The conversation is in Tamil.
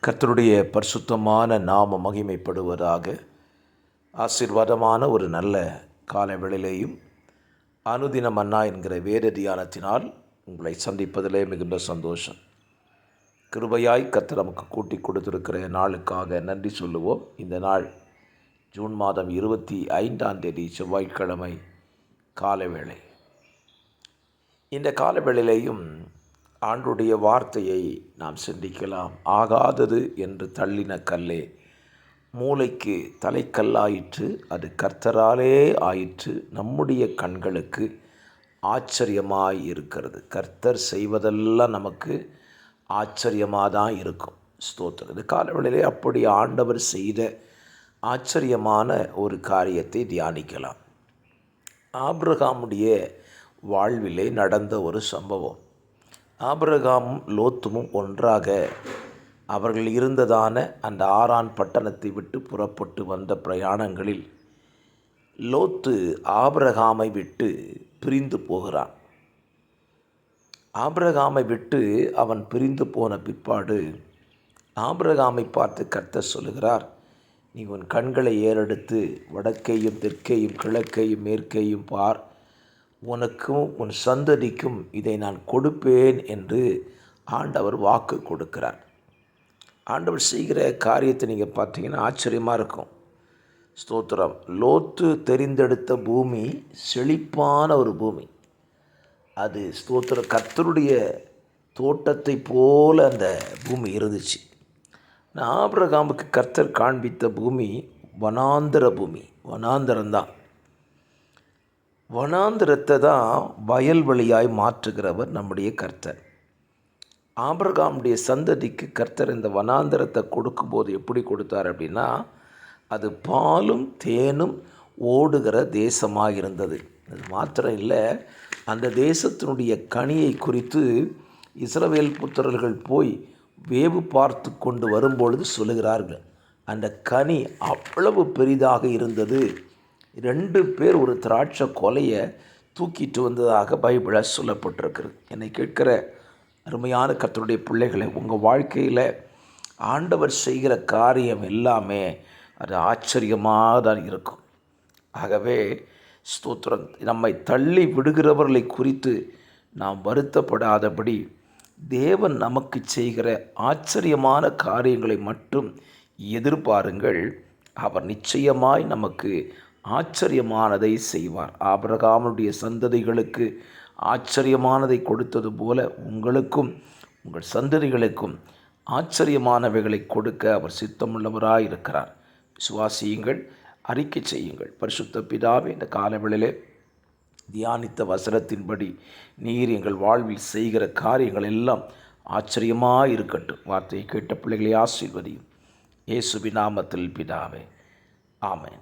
கர்த்தருடைய பரிசுத்தமான நாம மகிமைப்படுவதாக. ஆசீர்வாதமான ஒரு நல்ல காலை வேளையிலேயும் அனுதின மன்னா என்கிற வேத தியானத்தினால் உங்களை சந்திப்பதிலே மிகுந்த சந்தோஷம். கிருபையாய் கர்த்தர் நமக்கு கூட்டி கொடுத்திருக்கிற நாளுக்காக நன்றி சொல்லுவோம். இந்த நாள் ஜூன் மாதம் 25 செவ்வாய்க்கிழமை காலை வேளை. இந்த கால வேளையிலேயும் ஆண்டுடைய வார்த்தையை நாம் சிந்திக்கலாம். ஆகாதது என்று தள்ளின கல்லே மூளைக்கு தலைக்கல்லாயிற்று, அது கர்த்தராலே ஆயிற்று, நம்முடைய கண்களுக்கு ஆச்சரியமாய் இருக்கிறது. கர்த்தர் செய்வதெல்லாம் நமக்கு ஆச்சரியமாக தான் இருக்கும். ஸ்தோத்திரம். இந்த காலவெளியிலே அப்படி ஆண்டவர் செய்த ஆச்சரியமான ஒரு காரியத்தை தியானிக்கலாம். ஆபிரகாமுடைய வாழ்விலே நடந்த ஒரு சம்பவம். ஆபிரகாமும் லோத்துமும் ஒன்றாக அவர்கள் இருந்ததான அந்த ஆரான் பட்டணத்தை விட்டு புறப்பட்டு வந்த பிரயாணங்களில் லோத்து ஆபிரகாமை விட்டு பிரிந்து போகிறான். ஆபிரகாமை விட்டு அவன் பிரிந்து போன பிற்பாடு ஆபிரகாமை பார்த்து கர்த்தர் சொல்லுகிறார், நீ உன் கண்களை ஏறெடுத்து வடக்கையும் தெற்கையும் கிழக்கையும் மேற்கையும் பார், உனக்கும் உன் சந்ததிக்கும் இதை நான் கொடுப்பேன் என்று ஆண்டவர் வாக்கு கொடுக்கிறார். ஆண்டவர் செய்கிற காரியத்தை நீங்கள் பார்த்தீங்கன்னா ஆச்சரியமாக இருக்கும். ஸ்தோத்திரம். லோத்து தெரிந்தெடுத்த பூமி செழிப்பான ஒரு பூமி. அது ஸ்தோத்திரம் கர்த்தருடைய தோட்டத்தை போல அந்த பூமி இருந்துச்சு. ஆபிரகாமுக்கு கர்த்தர் காண்பித்த பூமி வனாந்தர பூமி. வனாந்தரம்தான். வனாந்திரத்தை தான் வயல்வெளியாய் மாற்றுகிறவர் நம்முடைய கர்த்தர். ஆபிரகாமுடைய சந்ததிக்கு கர்த்தர் இந்த வனாந்திரத்தை கொடுக்கும்போது எப்படி கொடுத்தார் அப்படின்னா, அது பாலும் தேனும் ஓடுகிற தேசமாக இருந்தது. அது மாத்திரம் இல்லை, அந்த தேசத்தினுடைய கனியை குறித்து இஸ்ரவேல் புத்திரர்கள் போய் வேவு பார்த்து கொண்டு வரும்பொழுது சொல்லுகிறார்கள், அந்த கனி அவ்வளவு பெரிதாக இருந்தது. 2 பேர் ஒரு திராட்சை கொலையை தூக்கிட்டு வந்ததாக பைபிளில் சொல்லப்பட்டிருக்கிறது. என்னை கேட்கிற அருமையான கர்த்தருடைய பிள்ளைகளை, உங்கள் வாழ்க்கையில் ஆண்டவர் செய்கிற காரியம் எல்லாமே அது ஆச்சரியமாக தான் இருக்கும். ஆகவே ஸ்தோத்திரம், நம்மை தள்ளி விடுகிறவர்களை குறித்து நாம் வருத்தப்படாதபடி தேவன் நமக்கு செய்கிற ஆச்சரியமான காரியங்களை மட்டும் எதிர்பாருங்கள். அவர் நிச்சயமாய் நமக்கு ஆச்சரியமானதை செய்வார். ஆபிரகாமுடைய சந்ததிகளுக்கு ஆச்சரியமானதை கொடுத்தது போல உங்களுக்கும் உங்கள் சந்ததிகளுக்கும் ஆச்சரியமானவைகளை கொடுக்க அவர் சித்தமுள்ளவராய் இருக்கிறார். விசுவாசியுங்கள், அறிக்கை செய்யுங்கள். பரிசுத்த பிதாவே, இந்த காலவேளையிலே தியானித்த வசனத்தின்படி நீர் எங்கள் வாழ்வில் செய்கிற காரியங்கள் எல்லாம் ஆச்சரியமாக இருக்கட்டும். வார்த்தையை கேட்ட பிள்ளைகளை ஆசீர்வதியும். இயேசுவின் நாமத்தில் பிதாவே, ஆமென்.